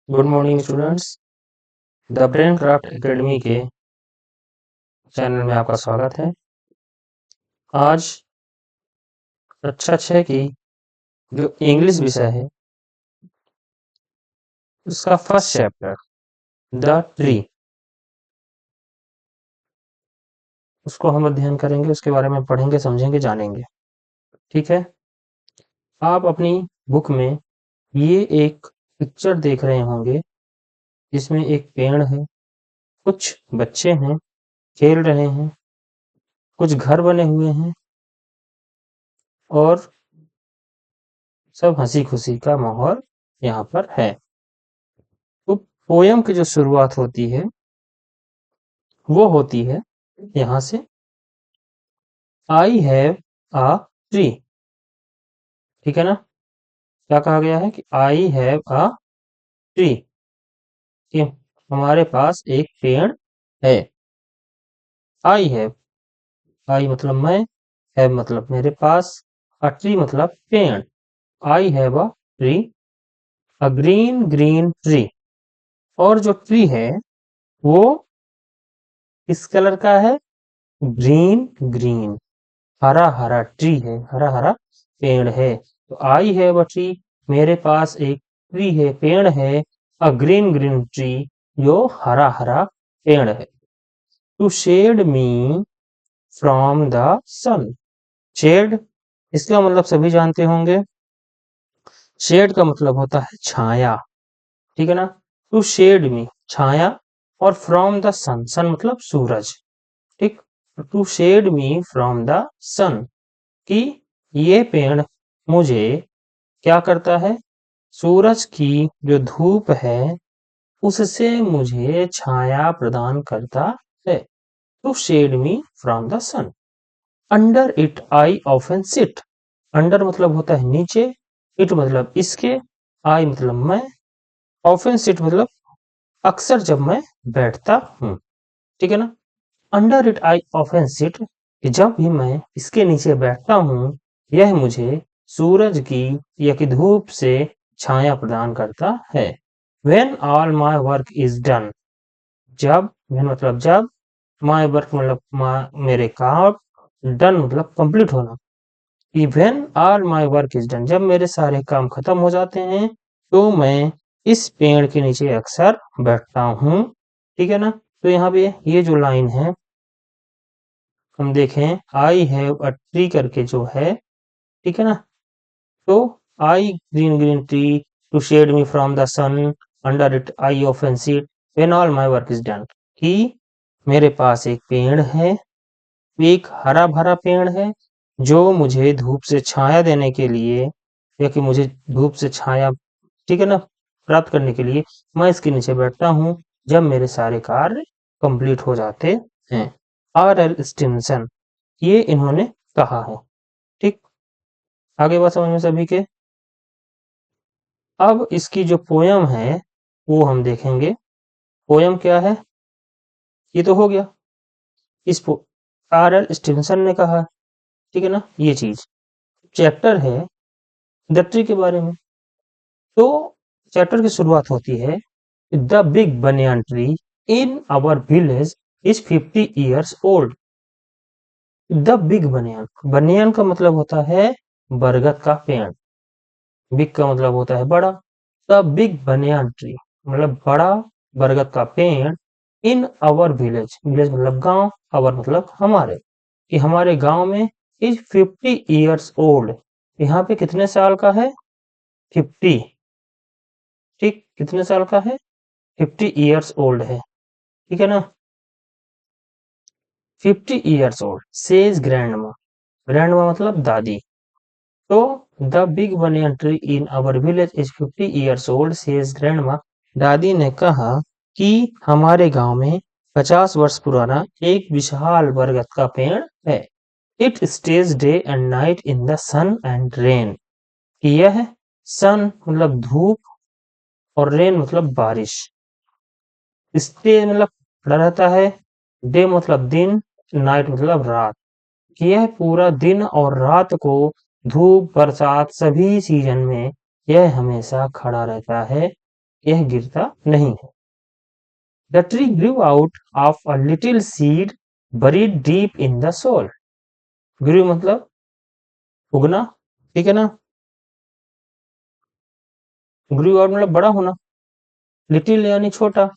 Good morning students. The brain craft academy के channel में आपका स्वागत है। आज कक्षा 6 की जो इंग्लिश विषय है उसका फर्स्ट चैप्टर द ट्री, उसको हम अध्ययन करेंगे, उसके बारे में पढ़ेंगे, समझेंगे, जानेंगे। ठीक है, आप अपनी बुक में ये एक पिक्चर देख रहे होंगे जिसमें एक पेड़ है, कुछ बच्चे हैं, खेल रहे हैं, कुछ घर बने हुए हैं और सब हंसी खुशी का माहौल यहाँ पर है। तो पोयम की जो शुरुआत होती है वो होती है यहाँ से, आई हैव अ ट्री। ठीक है ना, क्या कहा गया है कि आई हैव अ ट्री, कि हमारे पास एक पेड़ है। आई हैव, आई मतलब मैं, हैव मतलब मेरे पास, अ ट्री मतलब पेड़। I have a tree, a green green tree. और जो ट्री है वो किस कलर का है? ग्रीन ग्रीन, हरा हरा ट्री है, हरा हरा पेड़ है। तो आई हैव अ ट्री, मेरे पास एक ट्री है, पेड़ है। अ ग्रीन ग्रीन ट्री, जो हरा हरा पेड़ है। To shade me from the sun. Shade, इसका मतलब सभी जानते होंगे। शेड का मतलब होता है छाया। ठीक है ना, टू शेड मी छाया, और फ्रॉम द सन, सन मतलब सूरज। ठीक, to shade me from the sun, कि ये पेड़ मुझे क्या करता है? सूरज की जो धूप है उससे मुझे छाया प्रदान करता है। To shade me from the sun, under it I often sit. Under मतलब होता है नीचे, इट मतलब इसके, आई मतलब मैं, ऑफन सिट मतलब अक्सर जब मैं बैठता हूँ। ठीक है ना, under it I often sit, कि जब भी मैं इसके नीचे बैठता हूँ यह मुझे सूरज की या कि धूप से छाया प्रदान करता है। When all my work is done, जब, when मतलब जब, my work मतलब मेरे काम, done मतलब कंप्लीट होना। When all my work is done, जब मेरे सारे काम खत्म हो जाते हैं तो मैं इस पेड़ के नीचे अक्सर बैठता हूँ। ठीक है ना, तो यहाँ पे ये जो लाइन है हम देखें, आई हैव अ ट्री करके जो है, ठीक है ना, तो I green green tree to shade me from the sun, under it I often sit when all my work is done, कि मेरे पास एक पेड़ है, एक हरा भरा पेड़ है जो मुझे धूप से छाया देने के लिए, या कि मुझे धूप से छाया, ठीक है ना, प्राप्त करने के लिए मैं इसके नीचे बैठता हूँ जब मेरे सारे कार्य कंप्लीट हो जाते हैं। आर एल स्टीवनसन, ये इन्होंने कहा है। ठीक, आगे बात समझ में सभी के। अब इसकी जो पोयम है वो हम देखेंगे। पोयम क्या है, ये तो हो गया, इस आर एल स्टीवनसन ने कहा। ठीक है ना, ये चीज। चैप्टर है द ट्री के बारे में। तो चैप्टर की शुरुआत होती है, the big banyan tree in our village is 50 years old. The big banyan, banyan का मतलब होता है बरगद का पेड़, बिग का मतलब होता है बड़ा। द बिग बनियान ट्री मतलब बड़ा बरगद का पेड़, इन आवर विलेज, विलेज मतलब गांव, आवर मतलब हमारे, कि हमारे गांव में इज 50 ईयर्स ओल्ड, यहाँ पे कितने साल का है? 50। ठीक, कितने साल का है? 50 ईयर्स ओल्ड है। ठीक है ना, 50 years old says grandma, grandma मतलब दादी। तो the big banyan tree in our village is 50 years old says grandma, दादी ने कहा कि हमारे गांव में 50 वर्ष पुराना एक विशाल बरगद का पेड़ है। It stays day and night in the sun and rain, यह सन मतलब धूप और रेन मतलब बारिश, स्टे मतलब खड़ा रहता है, डे मतलब दिन, नाइट मतलब रात, यह पूरा दिन और रात को धूप बरसात सभी सीजन में यह हमेशा खड़ा रहता है। यह गिरता नहीं है। The tree grew out of a little seed buried deep in the soil. Grew मतलब उगना, ठीक है ना। ग्रू आउट मतलब बड़ा होना, लिटिल यानी छोटा,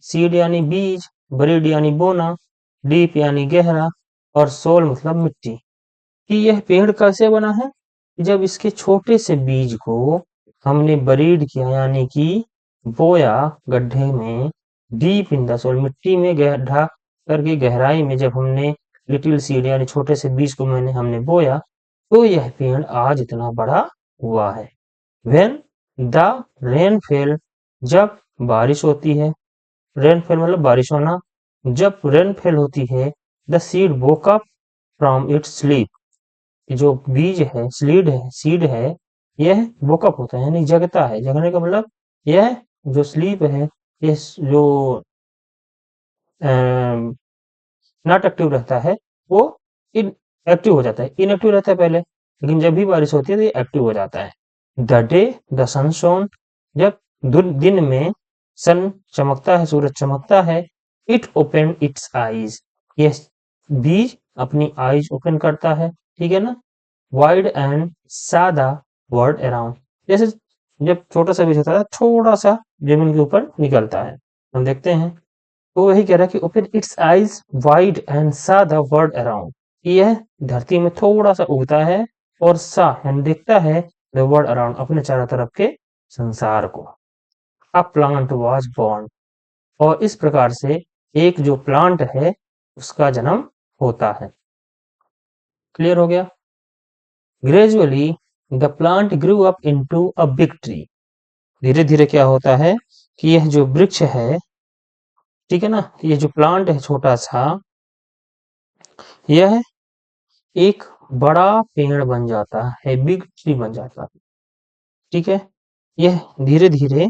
सीड यानी बीज, बरीड यानी बोना, डीप यानी गहरा, और सोल मतलब मिट्टी। कि यह पेड़ कैसे बना है? जब इसके छोटे से बीज को हमने बरीड किया यानी कि बोया गड्ढे में, डीप इन द सोल मिट्टी में गड्ढा करके गहराई में जब हमने लिटिल सीड यानी छोटे से बीज को हमने बोया, तो यह पेड़ आज इतना बड़ा हुआ है। व्हेन द रेन फेल, जब बारिश होती है, रेन फेल मतलब बारिश होना, जब रेन फेल होती है, the seed woke up from its sleep, जो बीज है, सीड है, यह वोकअप होता है यानी जगता है। जगने का मतलब यह जो स्लीप है, ये जो नॉट एक्टिव रहता है, वो इन एक्टिव हो जाता है, इनएक्टिव रहता है पहले, लेकिन जब भी बारिश होती है तो ये एक्टिव हो जाता है। The day the sun shone, जब दिन में सन चमकता है, सूरज चमकता है, इट ओपन इट्स आईज, ये बीज अपनी आईज ओपन करता है, ठीक है ना। वाइड एंड सादा वर्ड अराउंड, जैसे जब छोटा सा बीज होता है, थोड़ा सा जमीन के ऊपर निकलता है, हम देखते हैं। तो वही कह रहा है कि open it's eyes wide and सा द वर्ल्ड अराउंड, यह धरती में थोड़ा सा उगता है और सा यानी देखता है द वर्ल्ड अराउंड, अपने चारों तरफ के संसार को। अ प्लांट वाज बॉर्न, और इस प्रकार से एक जो प्लांट है उसका जन्म होता है। क्लियर हो गया। Gradually the plant grew up into a big tree, धीरे धीरे क्या होता है कि यह जो वृक्ष है, ठीक है ना, ये जो प्लांट है छोटा सा, यह एक बड़ा पेड़ बन जाता है, बिग ट्री बन जाता है, ठीक है। यह धीरे धीरे,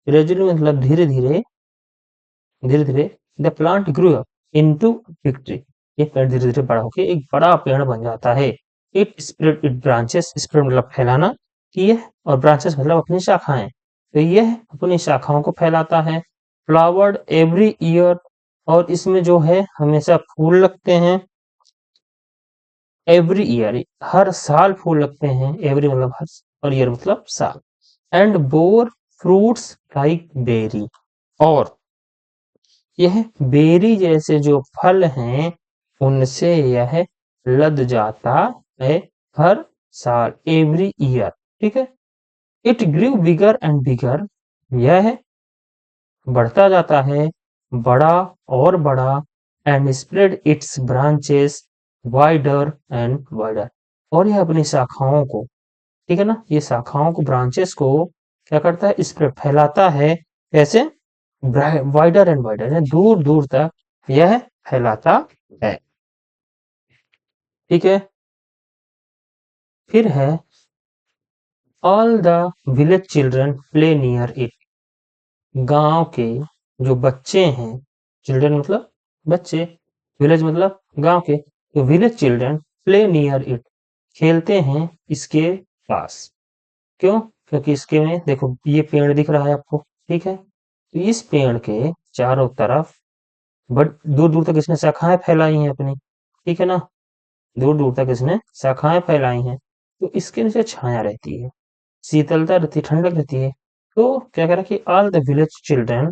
ग्रेजुअली मतलब धीरे धीरे, धीरे धीरे the plant grew up into big tree, ये पेड़ धीरे धीरे बड़ा होकर एक बड़ा पेड़ बन जाता है। It spread it branches, spread मतलब फैलाना, कि यह, और ब्रांचेस मतलब अपनी शाखाएं, तो यह अपनी शाखाओं को फैलाता है। फ्लावर्ड एवरी ईयर, और इसमें जो है हमेशा फूल लगते हैं। एवरी ईयर हर साल फूल लगते हैं, एवरी मतलब हर, और ईयर मतलब साल। And bore fruits like berry, और यह बेरी जैसे जो फल हैं उनसे यह लद जाता है हर साल, एवरी ईयर, ठीक है। It grew bigger and bigger, यह बढ़ता जाता है, बड़ा और बड़ा, and spread it's branches wider and wider, और यह अपनी शाखाओं को, ठीक है ना, ये शाखाओं को, ब्रांचेस को क्या करता है, स्प्रेड फैलाता है, कैसे, वाइडर एंड वाइडर, दूर दूर तक यह फैलाता है, ठीक है। फिर है all the village children play near it, गांव के जो बच्चे हैं, चिल्ड्रन मतलब बच्चे, विलेज मतलब गांव के, तो village children play near it, खेलते हैं इसके पास। क्यों? क्योंकि इसके में देखो ये पेड़ दिख रहा है आपको, ठीक है, तो इस पेड़ के चारों तरफ बट दूर दूर तक इसने शाखाएं फैलाई हैं अपनी, ठीक है ना, दूर दूर तक इसने शाखाएं फैलाई हैं, तो इसके नीचे छाया रहती है, शीतलता रहती है, ठंडक रहती है। तो क्या कह रहा है कि all the village children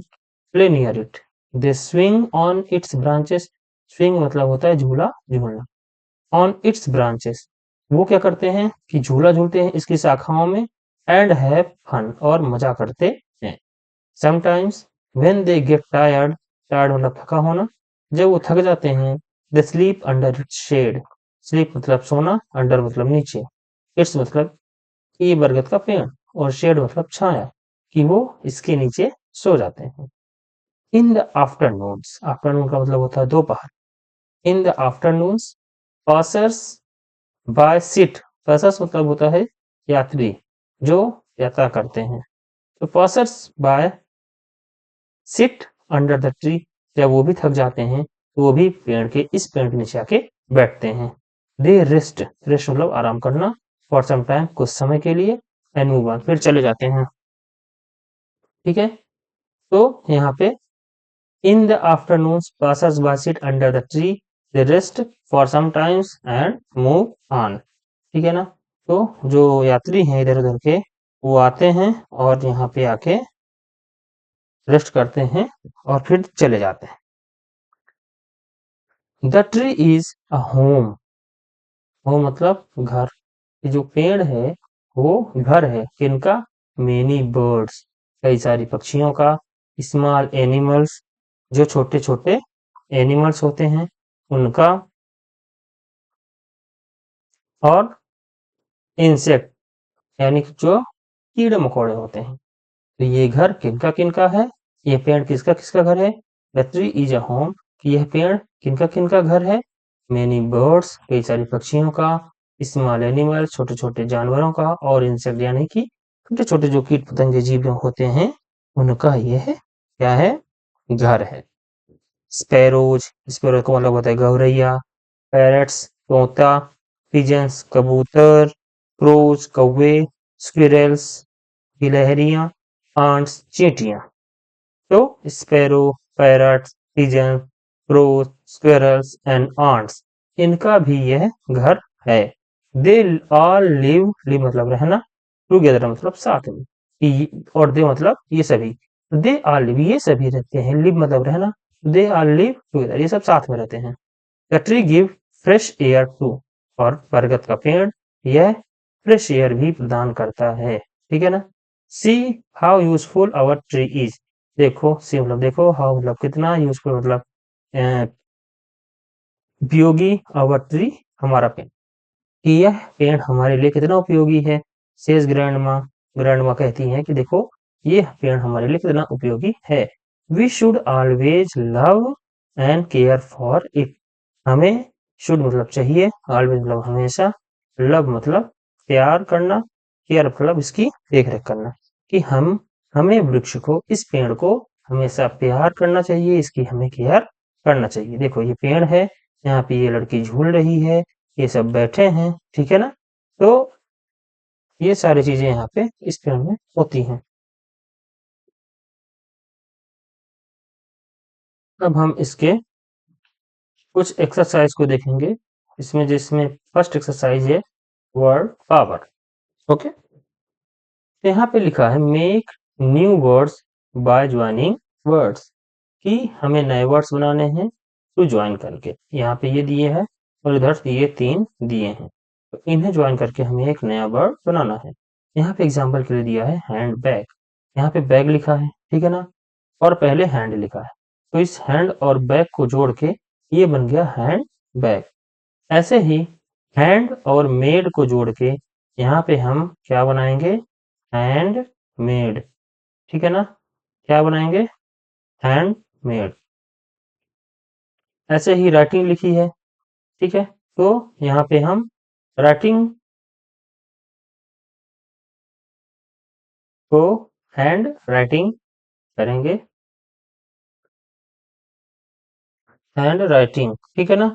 play near it, they swing on it's branches, swing मतलब होता है झूला झूलना, ऑन इट्स ब्रांचेस, वो क्या करते हैं कि झूला झूलते हैं इसकी शाखाओं में, एंड हैव फन, और मजा करते हैं। Sometimes when they get tired, tired मतलब थका होना, जब वो थक जाते हैं, they sleep under its shade, sleep मतलब सोना, अंडर मतलब नीचे, इट्स मतलब ये बरगद का पेड़, और शेड मतलब छाया, कि वो इसके नीचे सो जाते हैं। इन द आफ्टरनून्स, आफ्टरनून का मतलब होता है दोपहर, in the afternoons passers by sit, passers मतलब होता है यात्री, जो यात्रा करते हैं, तो passers by sit under the tree, जब वो भी थक जाते हैं तो वो भी पेड़ के, इस पेड़ के नीचे आके बैठते हैं। दे रेस्ट, रेस्ट मतलब आराम करना, फॉर सम टाइम कुछ समय के लिए, एंड मूव ऑन फिर चले जाते हैं। ठीक है। तो यहाँ पे in the afternoon passers by sit under the tree, they rest for some times and move on. ठीक है ना। तो जो यात्री हैं इधर उधर के, वो आते हैं और यहाँ पे आके रेस्ट करते हैं और फिर चले जाते हैं। The tree is a home, home मतलब घर। ये जो पेड़ है वो घर है किनका? मेनी बर्ड्स, कई सारी पक्षियों का। स्मॉल एनिमल्स, जो छोटे छोटे एनिमल्स होते हैं उनका। और इंसेक्ट, यानी कि जो कीड़े मकोड़े होते हैं। तो ये घर किनका किनका है? ये पेड़ किसका किसका घर है? The tree is a home, कि यह पेड़ किनका किनका घर है? मेनी बर्ड्स, कई सारी पक्षियों का। स्मॉल एनिमल, छोटे छोटे जानवरों का। और इंसेक्ट यानी कि छोटे छोटे जो कीट पतंगे जीव होते हैं उनका यह क्या है? घर है। स्पैरोज, स्पैरो का मतलब होता है गौरैया। पैरट्स, तोता। पिजन्स, कबूतर। क्रोज, कौवे। स्क्विरल्स, गिलहरियां। आंट्स, चींटियां। तो sparrow, parrots, pigeon, crows, squirrels and ants, इनका भी यह घर है। दे ऑल लिव, लिव मतलब रहना, टुगेदर मतलब साथ में। और दे मतलब ये सभी। दे ऑल लिव, ये सभी रहते हैं। लिव मतलब रहना, दे ऑल लिव टुगेदर, ये सब साथ में रहते हैं। The tree give fresh air to, और बरगद का पेड़ यह फ्रेश एयर भी प्रदान करता है। ठीक है ना। See how useful our tree is, देखो सी मतलब देखो, हाउ मतलब कितना, यूजफुल मतलब उपयोगी, आवर ट्री हमारा पेड़, कि यह पेड़ हमारे लिए कितना उपयोगी है। सेज ग्रैंडमा, ग्रैंडमा कहती हैं कि देखो ये पेड़ हमारे लिए कितना उपयोगी है। We should always love and care for it, हमें शुड मतलब चाहिए, ऑलवेज मतलब हमेशा, लव मतलब प्यार करना, केयर मतलब इसकी देख रेख करना, कि हमें वृक्ष को, इस पेड़ को हमेशा प्यार करना चाहिए, इसकी हमें केयर करना चाहिए। देखो ये पेड़ है, यहाँ पे ये लड़की झूल रही है, ये सब बैठे हैं। ठीक है ना। तो ये सारी चीजें यहाँ पे इस पेड़ में होती हैं। अब हम इसके कुछ एक्सरसाइज को देखेंगे, इसमें जिसमें फर्स्ट एक्सरसाइज है वर्ड पावर। ओके। यहाँ पे लिखा है make new words by joining words, कि हमें नए वर्ड्स बनाने हैं टू ज्वाइन करके। यहाँ पे ये दिए हैं और इधर ये 3 दिए हैं, तो इन्हें ज्वाइन करके हमें एक नया वर्ड बनाना है। यहाँ पे एग्जाम्पल के लिए दिया है हैंड बैग, यहाँ पे बैग लिखा है, ठीक है ना, और पहले हैंड लिखा है। तो इस हैंड और बैग को जोड़ के ये बन गया हैंड बैग। ऐसे ही हैंड और मेड को जोड़ के यहाँ पे हम क्या बनाएंगे? Hand made. ठीक है ना। क्या बनाएंगे? Hand made. ऐसे ही राइटिंग लिखी है, ठीक है, तो यहाँ पे हम राइटिंग को हैंड राइटिंग करेंगे, हैंड राइटिंग। ठीक है ना।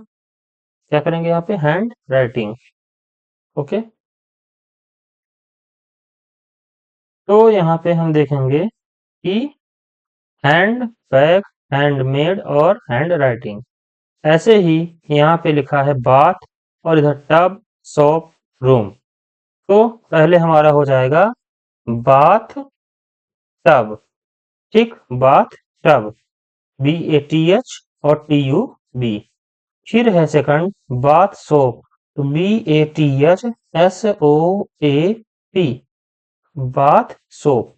क्या करेंगे यहाँ पे? Hand writing. ओके। तो यहाँ पे हम देखेंगे कि हैंड बैग, हैंड मेड और हैंड राइटिंग। ऐसे ही यहाँ पे लिखा है बाथ, और इधर टब, सोप, रूम। तो पहले हमारा हो जाएगा बाथ टब। ठीक, बाथ टब, BATH और TUB। फिर है सेकंड बाथ सोप, तो BATHSOAP, बाथ सोप,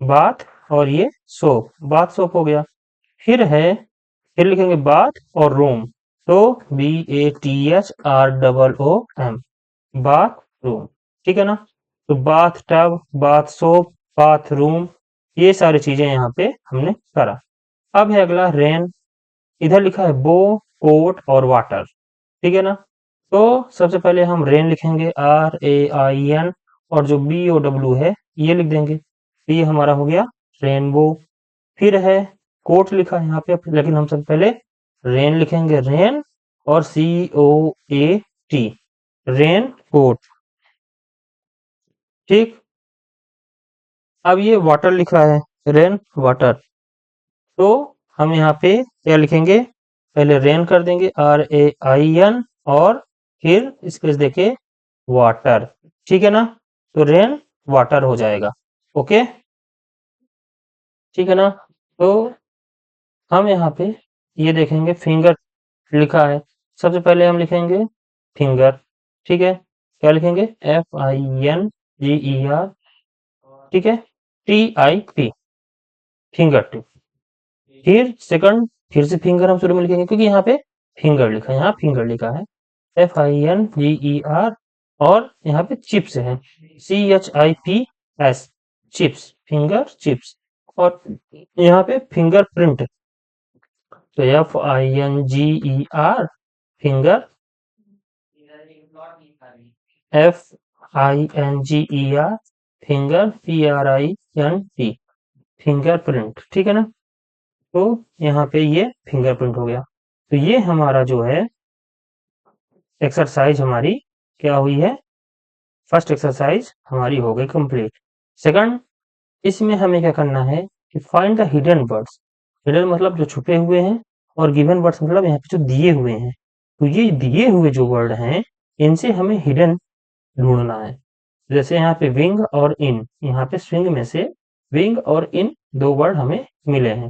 बाथ और ये सोप, बाथ सोप हो गया। फिर लिखेंगे बाथ और रूम, तो BATHROOM, बाथ रूम। ठीक है ना। तो bath tub, bath soap, bath room, ये सारी चीजें यहाँ पे हमने करा। अब है अगला रेन, इधर लिखा है बो, कोट और वाटर। ठीक है ना। तो सबसे पहले हम रेन लिखेंगे, RAIN, और जो BOW है ये लिख देंगे, तो ये हमारा हो गया रेनबो। फिर है कोट लिखा है यहाँ पे, लेकिन हम सब पहले रेन लिखेंगे, रेन और COAT, रेन कोट। ठीक। अब ये वाटर लिखा है, रेन वाटर, तो हम यहाँ पे क्या लिखेंगे, पहले रेन कर देंगे RAIN और फिर स्पेस देके वाटर, ठीक है ना, तो रेन वाटर हो जाएगा। ओके, ठीक है ना। तो हम यहाँ पे ये देखेंगे फिंगर लिखा है, सबसे पहले हम लिखेंगे फिंगर, ठीक है, क्या लिखेंगे FINGER, ठीक है, TIP, फिंगर टिप। फिर सेकंड, फिर से फिंगर हम शुरू में लिखेंगे क्योंकि यहाँ पे फिंगर लिखा है, यहाँ फिंगर लिखा है FINGER, और यहाँ पे चिप्स है CHIPS, चिप्स, फिंगर चिप्स। और यहाँ पे फिंगर प्रिंट, तो FINGER, finger, FINGER, finger, PRINT, finger print, ठीक है ना। तो यहाँ पे ये फिंगरप्रिंट हो गया। तो ये हमारा जो है एक्सरसाइज हमारी क्या हुई है, फर्स्ट एक्सरसाइज हमारी हो गई कंप्लीट। सेकंड, इसमें हमें क्या करना है कि find the hidden words, hidden मतलब जो छुपे हुए हैं, और गिवन वर्ड्स मतलब यहाँ पे जो दिए हुए हैं। तो ये दिए हुए जो वर्ड हैं इनसे हमें हिडन ढूंढना है। जैसे यहाँ पे विंग और इन, यहाँ पे स्विंग में से विंग और इन दो वर्ड हमें मिले हैं,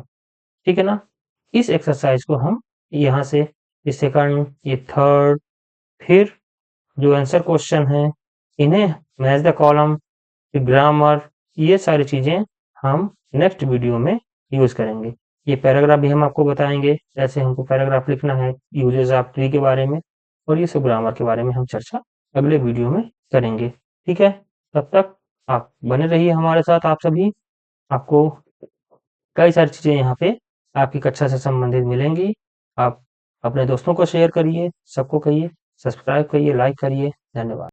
ठीक है ना। इस एक्सरसाइज को हम यहाँ से ये सेकंड, ये थर्ड, फिर जो आंसर क्वेश्चन है इन्हें मैच द कॉलम, ग्रामर, ये सारी चीजें हम नेक्स्ट वीडियो में यूज करेंगे। ये पैराग्राफ भी हम आपको बताएंगे, जैसे हमको पैराग्राफ लिखना है, यूजेस ऑफ ट्री के बारे में, और ये सब ग्रामर के बारे में हम चर्चा अगले वीडियो में करेंगे, ठीक है। तब तक आप बने रहिए हमारे साथ, आप सभी, आपको कई सारी चीजें यहाँ पे आपकी कक्षा से संबंधित मिलेंगी। आप अपने दोस्तों को शेयर करिए, सबको कहिए, सब्सक्राइब करिए, लाइक करिए। धन्यवाद।